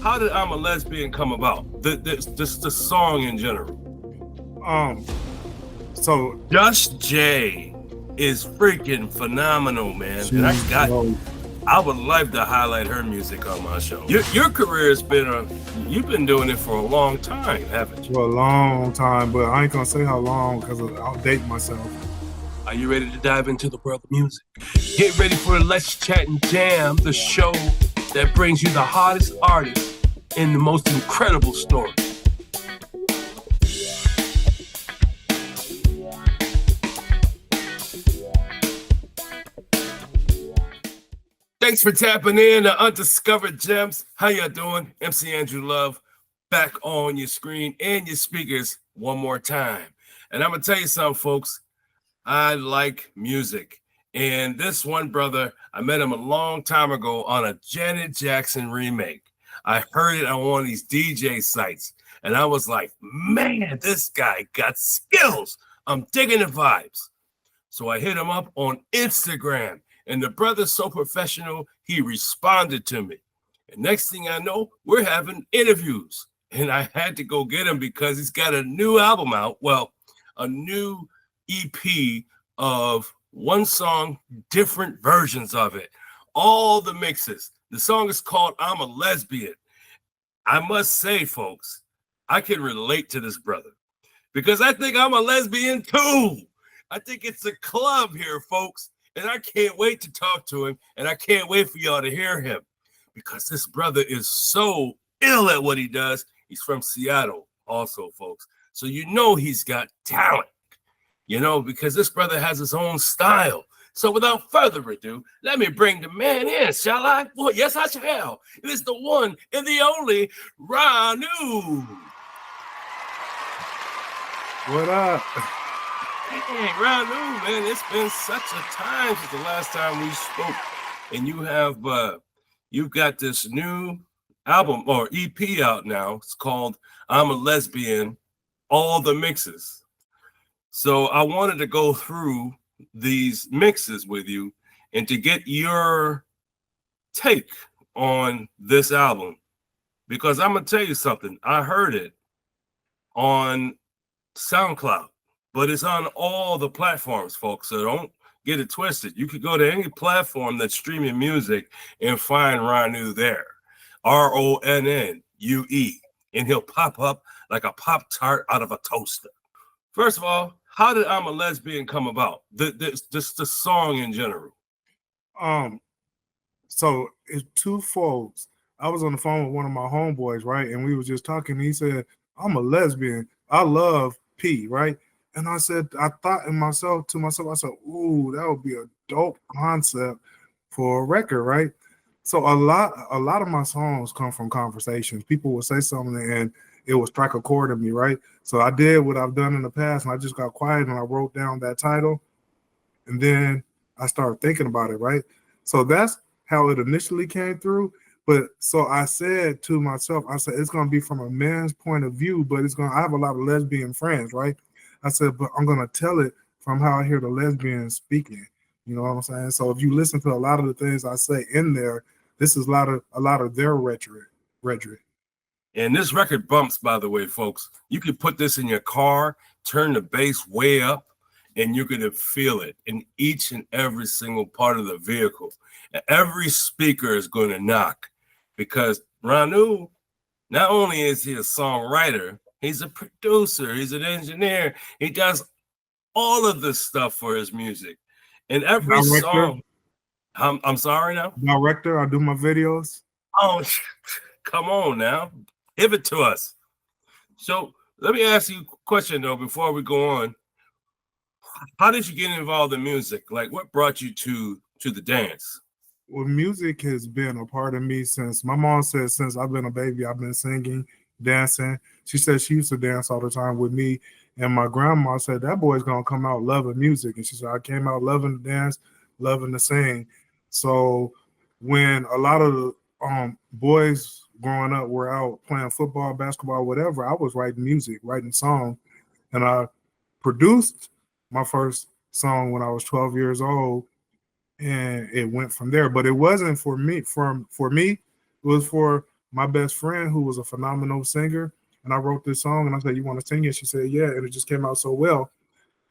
how did I'm a Lesbian come about? The song in general. So Just Jay is freaking phenomenal, man. And I would like to highlight her music on my show. Your career has been you've been doing it for a long time, haven't you? For a long time, but I ain't gonna say how long because I'll date myself. Are you ready to dive into the world of music? Get ready for Let's Chat and Jam, the show that brings you the hottest artists and the most incredible stories. Thanks for tapping in to Undiscovered Gems. How y'all doing? MC Andrew Love back on your screen and your speakers one more time. And I'm going to tell you something, folks. I like music. And this one brother, I met him a long time ago on a Janet Jackson remake. I heard it on one of these DJ sites. And I was like, man, this guy got skills. I'm digging the vibes. So I hit him up on Instagram. And the brother's so professional, he responded to me. And next thing I know, we're having interviews. And I had to go get him because he's got a new album out. Well, a new EP of one song, different versions of it. All the mixes. The song is called I'm a Lesbian. I must say, folks, I can relate to this brother because I think I'm a lesbian too. I think it's a club here, folks. And I can't wait to talk to him, and I can't wait for y'all to hear him because this brother is so ill at what he does. He's from Seattle also, folks. So you know he's got talent, you know, because this brother has his own style. So without further ado, let me bring the man in, shall I? Well, yes, I shall. It is the one and the only Ronnue. What up? Hey, Ronnue, man, it's been such a time since the last time we spoke, and you've got this new album or EP out now. It's called I'm a Lesbian, all the mixes. So I wanted to go through these mixes with you and to get your take on this album, because I'm gonna tell you something. I heard it on SoundCloud. But it's on all the platforms, folks, so don't get it twisted. You could go to any platform that's streaming music and find Ronnue there, Ronnue, and he'll pop up like a Pop-Tart out of a toaster. First of all, how did I'm a Lesbian come about? The song in general. So it's twofold. I was on the phone with one of my homeboys, right? And we was just talking. He said, I'm a lesbian. I love P, right? And I said, I thought to myself, I said, ooh, that would be a dope concept for a record, right? So a lot of my songs come from conversations. People will say something and it will strike a chord in me, right? So I did what I've done in the past, and I just got quiet and I wrote down that title. And then I started thinking about it, right? So that's how it initially came through. But so I said to myself, I said, it's going to be from a man's point of view, but I have a lot of lesbian friends, right? I said, but I'm going to tell it from how I hear the lesbians speaking. You know what I'm saying? So if you listen to a lot of the things I say in there, this is a lot of their rhetoric. And this record bumps, by the way, folks. You can put this in your car, turn the bass way up, and you're going to feel it in each and every single part of the vehicle. And every speaker is going to knock because Ronnue, not only is he a songwriter, he's a producer, he's an engineer. He does all of this stuff for his music. And every song, I'm sorry now? Director, I do my videos. Oh, come on now. Give it to us. So let me ask you a question, though, before we go on. How did you get involved in music? Like, what brought you to the dance? Well, music has been a part of me since my mom said since I've been a baby, I've been singing, dancing. She said she used to dance all the time with me. And my grandma said, that boy's going to come out loving music. And she said, I came out loving to dance, loving to sing. So when a lot of the boys growing up were out playing football, basketball, whatever, I was writing music, writing songs. And I produced my first song when I was 12 years old. And it went from there. But it wasn't for me. For me, it was for my best friend, who was a phenomenal singer, and I wrote this song, and I said, "You want to sing it?" She said, "Yeah," and it just came out so well,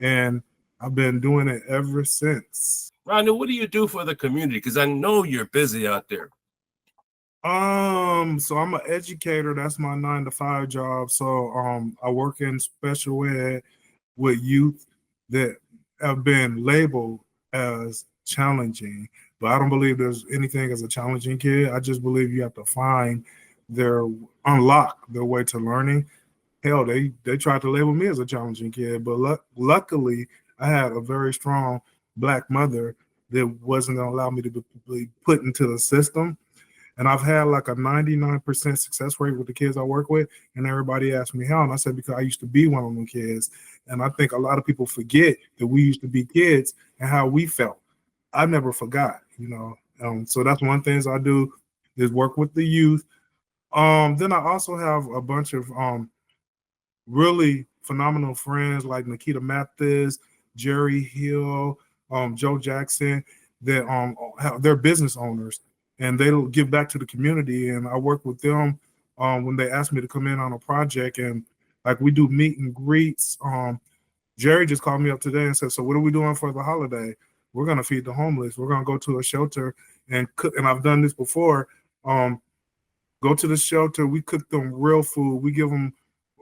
and I've been doing it ever since. Ronnue, what do you do for the community? Because I know you're busy out there. So I'm an educator. That's my 9 to 5 job. So I work in special ed with youth that have been labeled as challenging. But I don't believe there's anything as a challenging kid. I just believe you have to unlock their way to learning. Hell, they tried to label me as a challenging kid, but luckily I had a very strong Black mother that wasn't going to allow me to be put into the system. And I've had like a 99% success rate with the kids I work with. And everybody asked me how. And I said, because I used to be one of them kids. And I think a lot of people forget that we used to be kids and how we felt. I never forgot, So that's one thing I do is work with the youth. Then I also have a bunch of really phenomenal friends like Nikita Mathis, Jerry Hill, Joe Jackson, that they're business owners and they'll give back to the community. And I work with them when they ask me to come in on a project, and like we do meet and greets. Jerry just called me up today and said, "So what are we doing for the holiday?" We're gonna feed the homeless. We're gonna go to a shelter and cook. And I've done this before. Go to the shelter. We cook them real food. We give them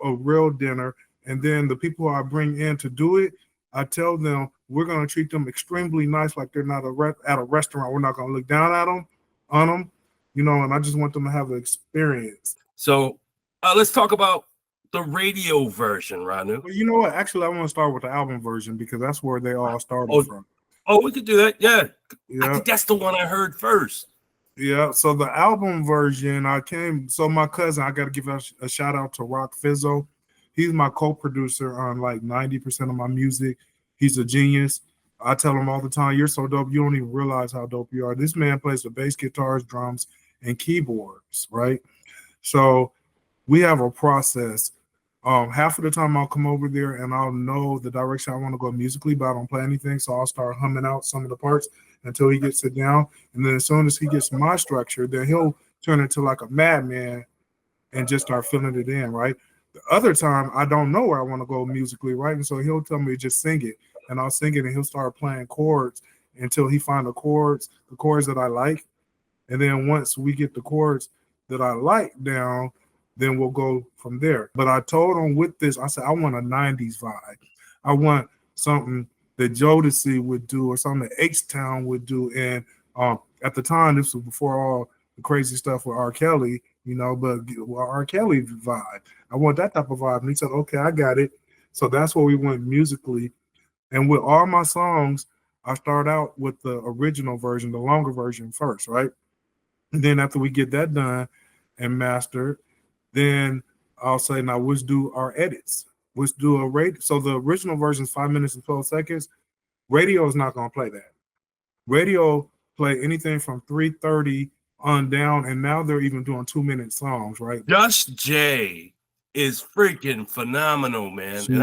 a real dinner, and then the people I bring in to do it, I tell them we're going to treat them extremely nice, like they're not at a restaurant. We're not going to look down at them, on them, and I just want them to have the experience. So let's talk about the radio version, Ronnue. Well, you know what? Actually, I want to start with the album version because that's where they all started from. Oh, we could do that. Yeah. I think that's the one I heard first. Yeah, so the album version, my cousin, I got to give a shout out to Rock Fizzo. He's my co-producer on like 90% of my music. He's a genius. I tell him all the time, "You're so dope, you don't even realize how dope you are." This man plays the bass guitars, drums, and keyboards, right? So we have a process. Half of the time I'll come over there and I'll know the direction I want to go musically, but I don't play anything. So I'll start humming out some of the parts until he gets it down. And then as soon as he gets my structure, then he'll turn into like a madman and just start filling it in, right? The other time I don't know where I want to go musically, right? And so he'll tell me to just sing it, and I'll sing it, and he'll start playing chords until he finds the chords that I like. And then once we get the chords that I like down, then we'll go from there. But I told him with this, I said, I want a 90s vibe. I want something that Jodeci would do or something that H-Town would do. And at the time, this was before all the crazy stuff with R. Kelly, but R. Kelly vibe. I want that type of vibe. And he said, "Okay, I got it." So that's where we went musically. And with all my songs, I start out with the original version, the longer version first, right? And then after we get that done and mastered, then I'll say, "Now let's do our edits. Let's do a radio." So the original version is 5 minutes and 12 seconds. Radio is not going to play that. Radio play anything from 3:30 on down, and now they're even doing 2-minute songs, right? Just Jay is freaking phenomenal, man. And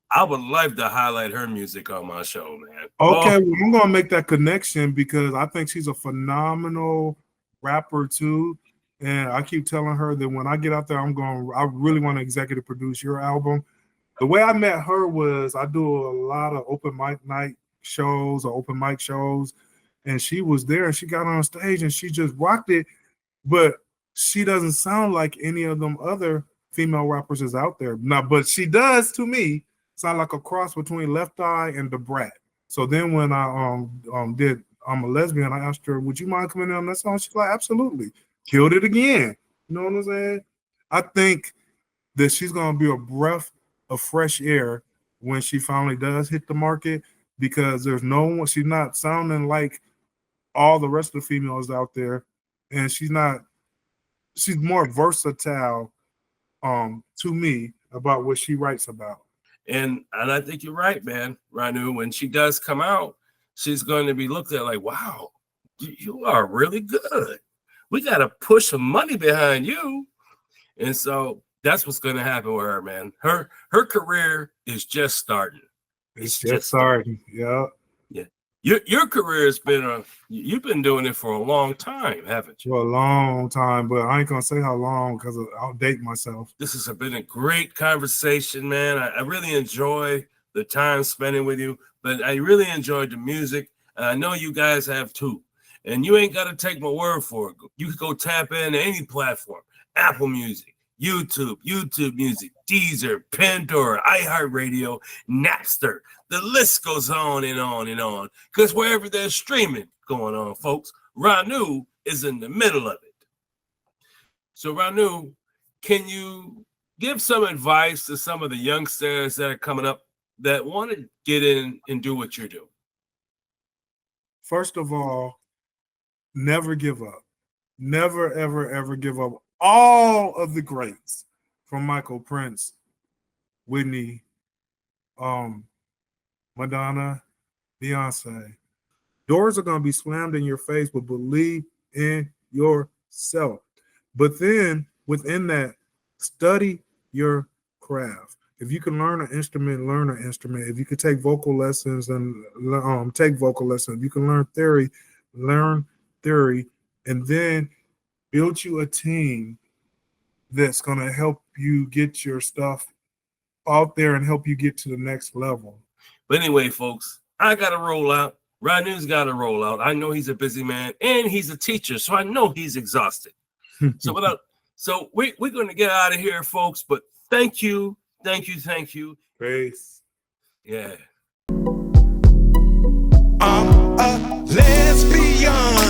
I would love to highlight her music on my show, man. Okay, well, I'm gonna make that connection because I think she's a phenomenal rapper too. And I keep telling her that when I get out there, I really want to executive produce your album. The way I met her was I do a lot of open mic night shows or open mic shows, and she was there and she got on stage and she just rocked it. But she doesn't sound like any of them other female rappers is out there now, but she does to me sound like a cross between Left Eye and the Brat. So then when I did I'm a Lesbian, I asked her, "Would you mind coming in on that song?" She's like, "Absolutely." Killed it again. You know what I'm saying? I think that she's gonna be a breath of fresh air when she finally does hit the market, because there's no one, she's not sounding like all the rest of the females out there, and she's more versatile to me about what she writes about. And I think you're right, man, Ronnue. When she does come out, she's going to be looked at like, "Wow, you are really good. We got to push some money behind you." And so that's what's going to happen with her, man. Her career is just starting. It's just starting. Yeah. Yeah. Your career has been you've been doing it for a long time, haven't you? For a long time, but I ain't gonna say how long because I'll date myself. This has been a great conversation, man. I really enjoy the time spending with you, but I really enjoyed the music. And I know you guys have too. And you ain't got to take my word for it. You can go tap into any platform, Apple Music, YouTube Music, Deezer, Pandora, iHeart Radio, Napster. The list goes on and on and on. Because wherever there's streaming going on, folks, Ronnue is in the middle of it. So, Ronnue, can you give some advice to some of the youngsters that are coming up that want to get in and do what you do? First of all, never give up. Never, ever, ever give up. All of the greats, from Michael, Prince, Whitney, Madonna, Beyonce. Doors are going to be slammed in your face, but believe in yourself. But then within that, study your craft. If you can learn an instrument, learn an instrument. If you could take vocal lessons and take vocal lessons. If you can learn theory, and then build you a team that's going to help you get your stuff out there and help you get to the next level. But anyway, folks, I got to roll out. Ronnue's got to roll out. I know he's a busy man and he's a teacher, so I know he's exhausted. So we're going to get out of here, folks. But thank you. Peace. Yeah. I'm a lesbian.